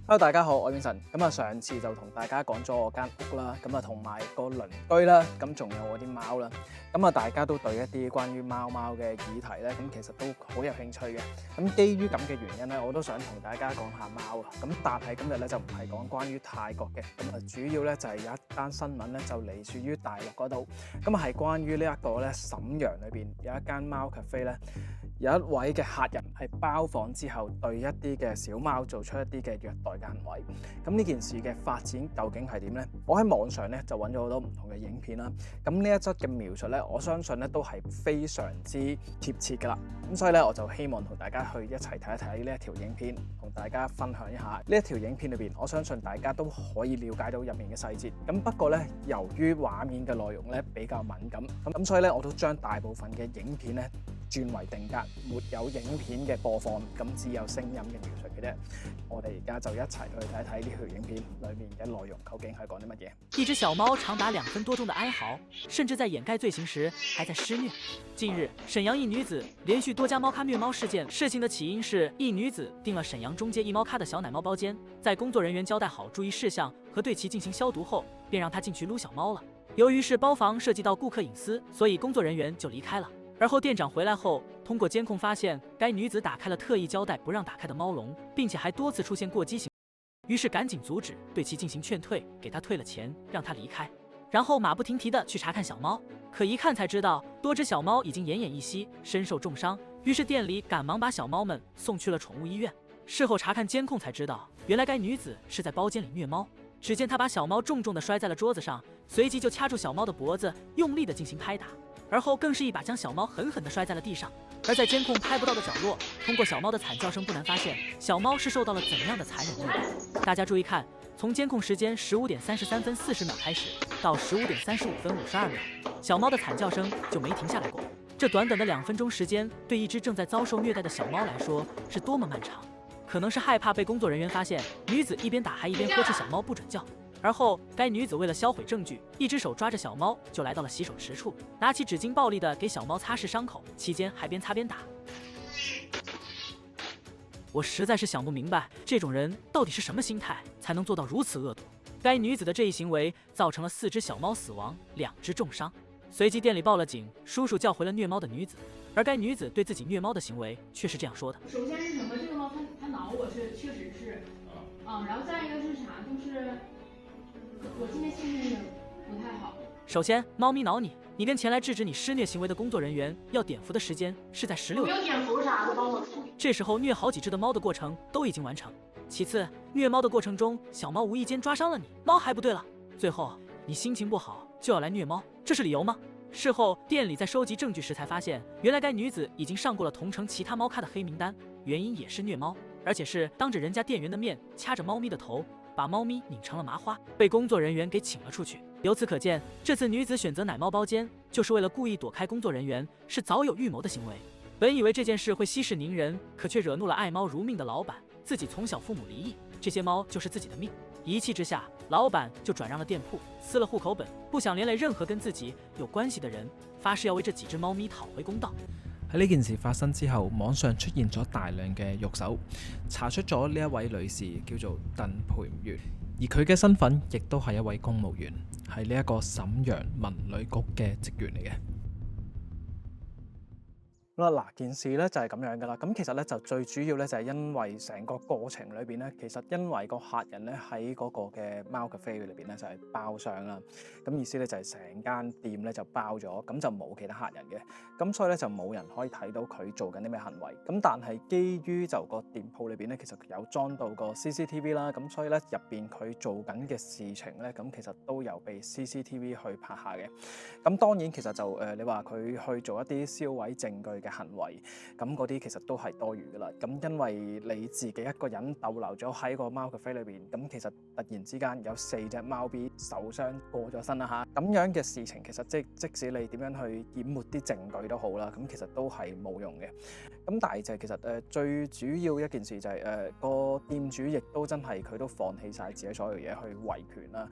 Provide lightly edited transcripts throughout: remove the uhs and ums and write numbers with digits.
Hello，大家好，我係 Vincent。咁啊，上次就同大家講咗我間屋啦，咁啊同埋個鄰居啦，咁仲有我啲貓啦。咁啊，大家都對一啲關於貓嘅議題咧，咁其實都好有興趣嘅。咁基於咁嘅原因咧，我都想同大家講下貓啊。咁但係今日咧就唔係講關於泰國嘅，咁啊主要咧就係有一單新聞咧就嚟自於大陸嗰度。咁啊係關於呢一個咧瀋陽裏邊有一間貓 cafe 咧。有一位嘅客人係包房之後對一啲嘅小貓做出一啲嘅虐待嘅行為，咁呢件事嘅發展究竟係點呢？我喺網上咧就揾咗好多唔同嘅影片啦，咁呢一則嘅描述咧，我相信咧都係非常之貼切㗎啦，咁所以咧我就希望同大家去一齊睇一睇呢一條影片，同大家分享一下呢一條影片裏邊，我相信大家都可以了解到入面嘅細節。咁不過咧，由於畫面嘅內容咧比較敏感，咁所以咧我都將大部分嘅影片咧轉為定格，沒有影片嘅播放，咁只有聲音嘅描述嘅啫。我哋而家就一齊去睇睇呢條影片裏面嘅內容究竟係講啲乜嘢。一只小貓長達2分多鐘的哀嚎，甚至在掩蓋罪行時還在施虐。近日，瀋陽一女子連續多家貓咖虐貓事件，事情的起因是一女子訂了瀋陽中介一貓咖的小奶貓包間，在工作人員交代好注意事項和對其進行消毒後，便讓它進去擼小貓了。由於是包房涉及到顧客隱私，所以工作人員就離開了。而後店長回來後，通過監控發現該女子打開了特意交代不讓打開的貓籠，並且還多次出現過激行為，於是趕緊阻止，對其進行勸退，給她退了錢，讓她離開。然後馬不停蹄地去查看小貓，可一看才知道多隻小貓已經奄奄一息，身受重傷，於是店裡趕忙把小貓們送去了寵物醫院。事後查看監控才知道，原來該女子是在包間裡虐貓。只見她把小貓重重地摔在了桌子上，隨即就掐住小貓的脖子，用力地進行拍打。而後更是一把將小貓狠狠地摔在了地上，而在監控拍不到的角落，通過小貓的慘叫聲不難發現小貓是受到了怎樣的殘忍虐待。大家注意看，從監控時間15點33分40秒開始，到15點35分52秒，小貓的慘叫聲就沒停下來過。這短短的2分鐘時間，對一隻正在遭受虐待的小貓來說，是多麼漫長。可能是害怕被工作人員發現，女子一邊打還一邊呵斥小貓不准叫。而後，該女子為了銷毀證據，一隻手抓着小貓就來到了洗手池處，拿起紙巾暴力地給小貓擦拭傷口，期間還邊擦邊打。我實在是想不明白，這種人到底是什麼心態，才能做到如此惡毒。該女子的這一行為造成了4隻小貓死亡，2隻重傷。隨即店裡報了警，叔叔叫回了虐貓的女子。而該女子對自己虐貓的行為卻是這樣說的：首先是什麼？這個貓它挠我是確實是，然後再一個是啥？就是我今天心情不太好。首先，貓咪挠你，你跟前來制止你施虐行為的工作人員要點伏的時間是在16秒。沒有點伏啥的，幫我。這時候虐好幾隻的貓的過程都已經完成。其次，虐貓的過程中，小貓無意間抓傷了你，貓還不對了。最後，你心情不好就要來虐貓，這是理由嗎？事後，店裡在收集證據時才發現，原來該女子已經上過了同城其他貓咖的黑名單，原因也是虐貓，而且是當着人家店員的面掐着貓咪的頭，把貓咪擰成了麻花，被工作人員給請了出去。由此可見，這次女子選擇奶貓包間，就是為了故意躲開工作人員，是早有預謀的行為。本以為這件事會息事寧人，可卻惹怒了愛貓如命的老闆，自己從小父母離異，這些貓就是自己的命。一氣之下，老闆就轉讓了店鋪，撕了戶口本，不想連累任何跟自己有關係的人，發誓要為這幾隻貓咪討回公道。喺呢件事發生之後，網上出現咗大量嘅獄搜，查出咗呢一位女士叫做鄧培月，而佢嘅身份亦都係一位公務員，係呢一個瀋陽文旅局嘅職員嚟嘅。嗱，件事咧就係咁樣噶啦。咁其實咧就最主要咧就係因為成個過程裏邊咧，其實因為個客人咧喺嗰個嘅貓咖啡裏邊咧就係包廂啦。咁意思咧就係成間店咧就包咗，咁就冇其他客人嘅。咁所以咧就冇人可以睇到佢做緊啲咩行為。咁但係基於就個店鋪裏邊咧，其實有裝到個 CCTV 啦。咁所以咧入邊佢做緊嘅事情咧，咁其實都有被 CCTV 去拍下嘅。咁當然其實就你話佢去做一啲銷毀證據嘅行為，咁嗰啲其實都係多餘噶啦。咁因為你自己一個人逗留咗喺個貓咖啡裏邊，咁其實突然之間有4隻貓 B 受傷過咗身啦嚇，咁樣嘅事情其實即使你點樣去掩沒啲證據都好啦，咁其實都係冇用嘅。咁但係就其實最主要一件事就係個店主亦都真係佢都放棄晒自己所有嘢去維權啦。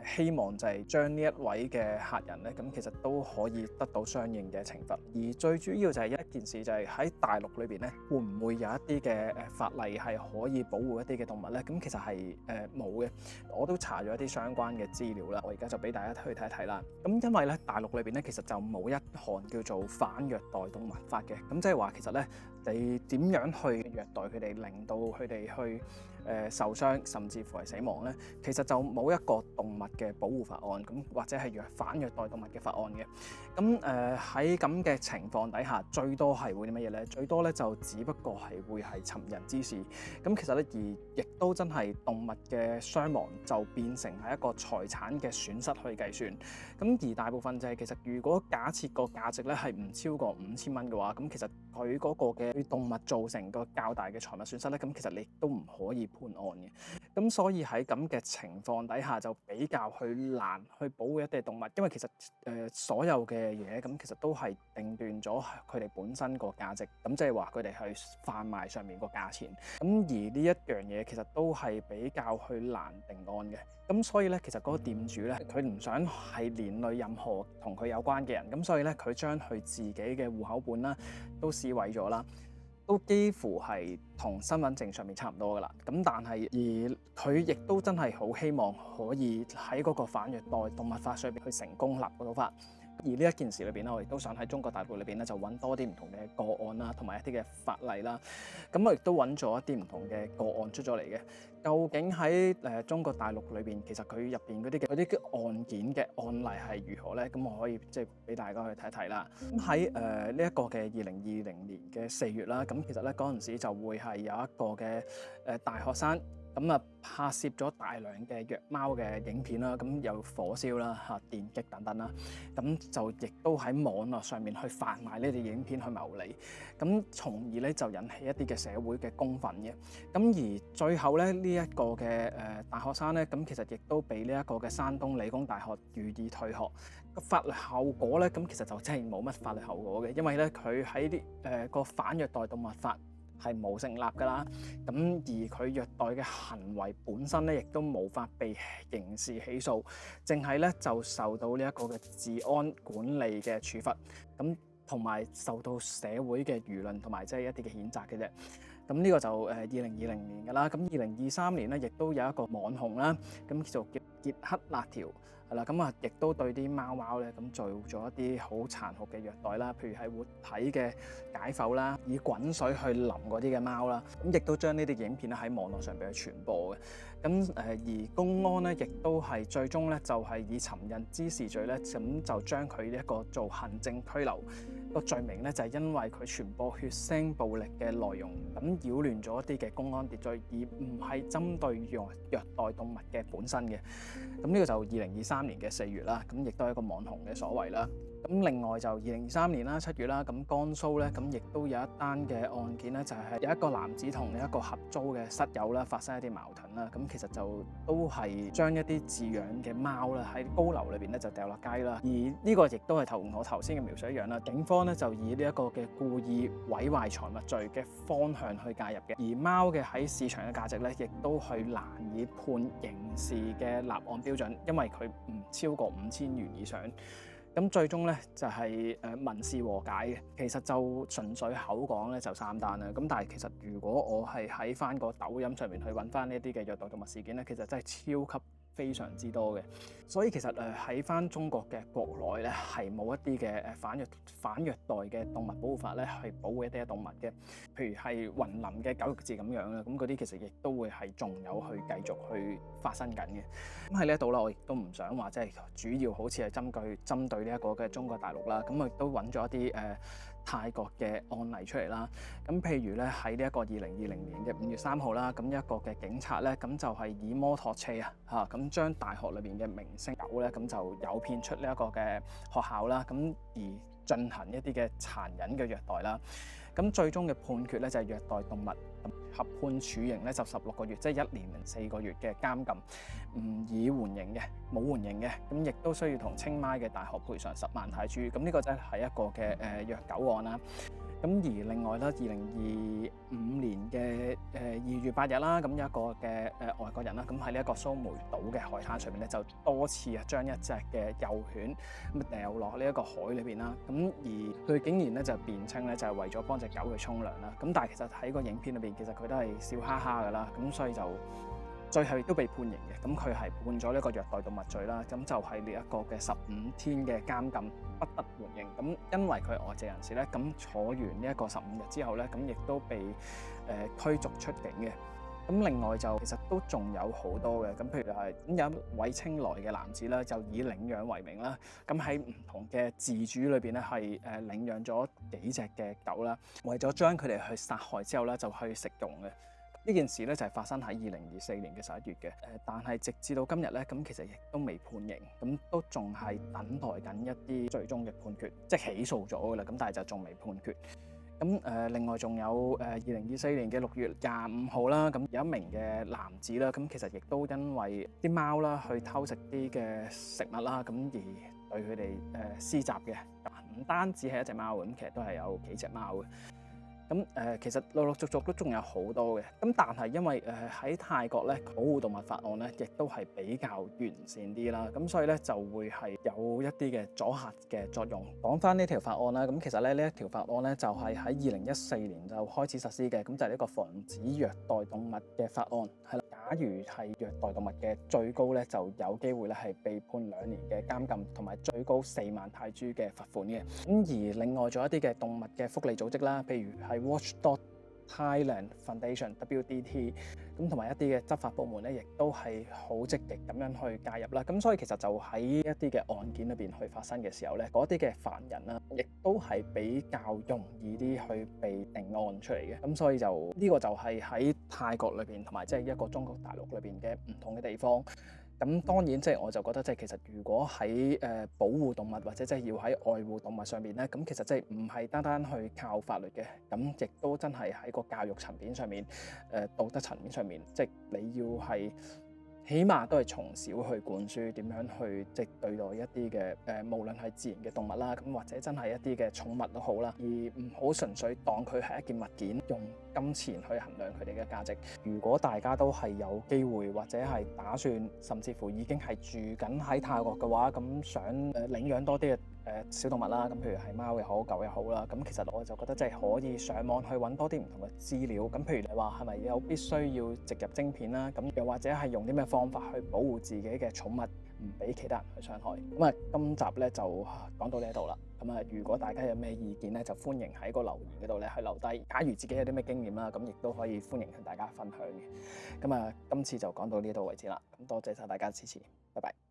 希望就係將呢一位嘅客人咧，咁其實都可以得到相應嘅懲罰。而最主要就係一件事就係喺大陸裏邊咧，會唔會有一啲嘅法例係可以保護一啲嘅動物咧？咁其實係冇嘅。我都查咗一啲相關嘅資料啦，我而家就俾大家去睇一睇啦。咁因為咧大陸裏邊咧其實就冇一項叫做反虐待動物法嘅，咁即係話其實咧你點樣去虐待佢哋，令到佢哋去受傷甚至乎係死亡咧，其實就冇一個動物嘅保護法案，咁或者係反虐待動物嘅法案嘅。咁喺咁嘅情況底下，最多係會啲乜嘢咧？最多咧就只不過係會係尋人之事。咁其實咧而亦都真係動物嘅傷亡就變成係一個財產嘅損失去計算。咁而大部分就係其實如果假設個價值咧係唔超過5000蚊嘅話，咁其實佢嗰個嘅對動物造成個較大嘅財物損失咧，咁其實你都唔可以判案嘅。咁所以喺咁嘅情況底下，就比較去難去保護一啲動物，因為其實所有嘅嘢咁其實都係定斷咗佢哋本身個價值，咁即係話佢哋去販賣上面個價錢。咁而呢一樣嘢其實都係比較去難定案嘅。咁所以咧，其實嗰個店主咧，佢唔想係連累任何同佢有關嘅人，咁所以咧，佢將佢自己嘅戶口本啦都撕毀咗啦。都幾乎係同身份證上面差唔多噶啦，咁但係而佢亦都真係好希望可以喺嗰個反虐待動物法上邊去成功立到法。而呢一件事裏邊咧，我亦都想喺中國大陸裏邊咧就揾多啲唔同嘅個案啦，同埋一啲嘅法例啦。咁我亦都揾咗一啲唔同嘅個案出咗嚟嘅。究竟喺中國大陸裏邊，其實佢入邊嗰啲案件嘅案例係如何咧？咁我可以即係俾大家去睇睇啦。咁喺呢一個嘅2020年嘅4月啦，咁其實咧嗰陣時就會係有一個嘅大學生。咁啊，拍攝咗大量嘅虐貓嘅影片啦，咁有火燒啦、電擊等等啦，咁就亦都喺網絡上面去販賣呢啲影片去牟利，咁從而咧就引起一啲嘅社會嘅公憤嘅。咁而最後咧呢一個嘅大學生咧，咁其實亦都被呢一個嘅山東理工大學予以退學。個法律後果咧，咁其實就真係冇乜法律後果嘅，因為咧佢喺啲個反虐待動物法係冇成立㗎啦，咁而佢虐待嘅行為本身咧，亦都無法被刑事起訴，淨係咧就受到呢一個嘅治安管理嘅處罰，咁同埋受到社會嘅輿論同埋即係一啲嘅譴責嘅啫。咁呢個就2020年㗎啦，咁2023年咧亦都有一個網紅啦，咁叫做傑克辣條。係啦，咁啊，亦都對啲貓咧咁做咗一啲好殘酷嘅虐待啦，譬如係活體嘅解剖啦，以滾水去淋嗰啲嘅貓啦，咁亦都將呢啲影片咧喺網絡上邊去傳播嘅。咁而公安咧，亦都係最終咧就係以尋釁滋事罪咧，咁就將佢一個做行政拘留個罪名咧，就係因為佢傳播血腥暴力嘅內容，咁擾亂咗一啲嘅公安秩序，而唔係針對虐待動物嘅本身嘅。咁呢個就2023年嘅4月啦，咁亦都係一個網紅嘅所為啦。咁另外就2023年啦7月啦，咁江蘇咧，咁亦都有一單嘅案件咧，就係有一個男子同一個合租嘅室友啦發生一啲矛盾啦。咁其實就都係將一啲飼養嘅貓啦喺高樓裏邊咧就掉落街啦。而呢個亦都係同我頭先嘅描述一樣啦。警方咧就以呢一個嘅故意毀壞財物罪嘅方向去介入嘅。而貓嘅喺市場嘅價值咧，亦都係難以判刑事嘅立案標準，因為佢唔超過5000元以上。咁最終咧就係民事和解嘅，其實就純粹口講咧就3單啦。咁但係其實如果我係喺翻個抖音上面去揾翻呢啲嘅虐待動物事件咧，其實真係超級非常之多嘅。所以其實喺翻中國嘅國內咧係冇一啲嘅反虐待嘅動物保護法咧去保護一啲嘅動物嘅，譬如係雲林嘅狗肉節咁樣啦，咁嗰啲其實亦都會係仲有去繼續去發生緊嘅。咁喺呢一度啦，我亦都唔想話即係主要好似係針對呢一個嘅中國大陸啦，咁我亦都揾咗一啲泰國嘅案例出嚟啦。咁譬如咧喺呢一個2020年嘅5月3號啦，咁一個嘅警察咧，咁就係以摩托車咁將大學裏邊嘅明星狗咧，咁就誘騙出呢一個嘅學校啦，咁而進行一啲嘅殘忍嘅虐待啦。咁最終嘅判決咧就係虐待動物，合判處刑咧就16個月，即係1年零4個月嘅監禁，唔以緩刑嘅，冇緩刑嘅，咁亦都需要同清邁嘅大學賠償10萬泰銖，咁呢個真係一個嘅虐狗案啦。咁而另外咧，2025年嘅2月8日啦，咁有一個嘅外國人啦，咁喺呢一個蘇梅島嘅海灘上面咧，就多次將一隻嘅幼犬咁掉落呢一個海裏邊啦。咁而佢竟然咧就辯稱咧就係為咗幫隻狗去沖涼啦。咁但係其實喺個影片裏邊，其實佢都係笑哈哈噶啦。咁所以就最後亦都被判刑嘅。咁佢係判咗呢個虐待動物罪啦。咁就係呢一個嘅15天嘅監禁，不得緩刑。咁因為佢係外籍人士咧，咁坐完呢一個15日之後咧，咁亦都被驅逐出境嘅。咁另外就其實都仲有好多嘅，咁譬如係咁有一位清萊嘅男子啦，就以領養為名啦，咁喺唔同嘅自主裏邊咧係領養咗幾隻嘅狗啦，為咗將佢哋去殺害之後咧就去食用嘅。呢件事咧就係發生喺2024年嘅11月嘅，但係直至到今日咧，咁其實亦都未判刑，咁都仲係等待緊一啲最終嘅判決，即係起訴咗㗎啦，咁但係就仲未判決。咁另外仲有2024年嘅6月25號啦，咁有一名嘅男子啦，咁其實亦都因為啲貓啦去偷食啲嘅食物啦，咁而對佢哋施襲嘅，唔單止係一隻貓，咁其實都係有幾隻貓嘅。咁其實陸陸續續都仲有好多嘅，咁但係因為喺泰國咧保護動物法案咧，亦都係比較完善啲啦，咁所以咧就會係有一啲嘅阻嚇嘅作用。講翻呢條法案啦，咁其實咧呢一條法案咧就係喺2014年就開始實施嘅，咁就係呢個防止虐待動物嘅法案，係啦。假如係虐待動物嘅，最高咧就有機會咧係被判2年嘅監禁，同埋最高4萬泰銖嘅罰款嘅。咁而另外仲有一啲嘅動物嘅福利組織啦，譬如係 Watchdog Thailand Foundation WDT， 咁同埋一啲嘅執法部門咧，亦都係好積極咁樣去介入啦。咁所以其實就喺一啲嘅案件裏邊去發生嘅時候咧，嗰啲嘅犯人啦，亦都係比較容易啲去被定案出嚟嘅。咁所以就呢個就係喺泰國裏邊同埋即係一個中國大陸裏邊嘅唔同嘅地方。咁當然即係我就覺得即係其實如果喺保護動物或者即係要喺愛護動物上面咧，咁其實即係唔係單單去靠法律嘅，咁亦都真係喺個教育層面上面、道德層面上面，即係你要係起碼都係從小去灌輸點樣去即係對待一啲嘅無論係自然嘅動物啦，咁或者真係一啲嘅寵物都好啦，而唔好純粹當佢係一件物件，用金錢去衡量佢哋嘅價值。如果大家都係有機會或者係打算，甚至乎已經係住緊喺泰國嘅話，咁想領養多啲嘅小動物啦，咁譬如係貓又好狗又好啦，咁其實我就覺得即係可以上網去揾多啲唔同嘅資料。咁譬如你話係咪有必須要植入晶片啦？咁又或者係用啲咩方法去保護自己嘅寵物，唔俾其他人去傷害。咁今集咧就講到呢一度啦。咁如果大家有咩意見咧，就歡迎喺個留言嗰度咧去留低。假如自己有啲咩經驗啦，咁亦都可以歡迎同大家分享嘅。咁今次就講到呢度為止啦。咁多謝晒大家支持，拜拜。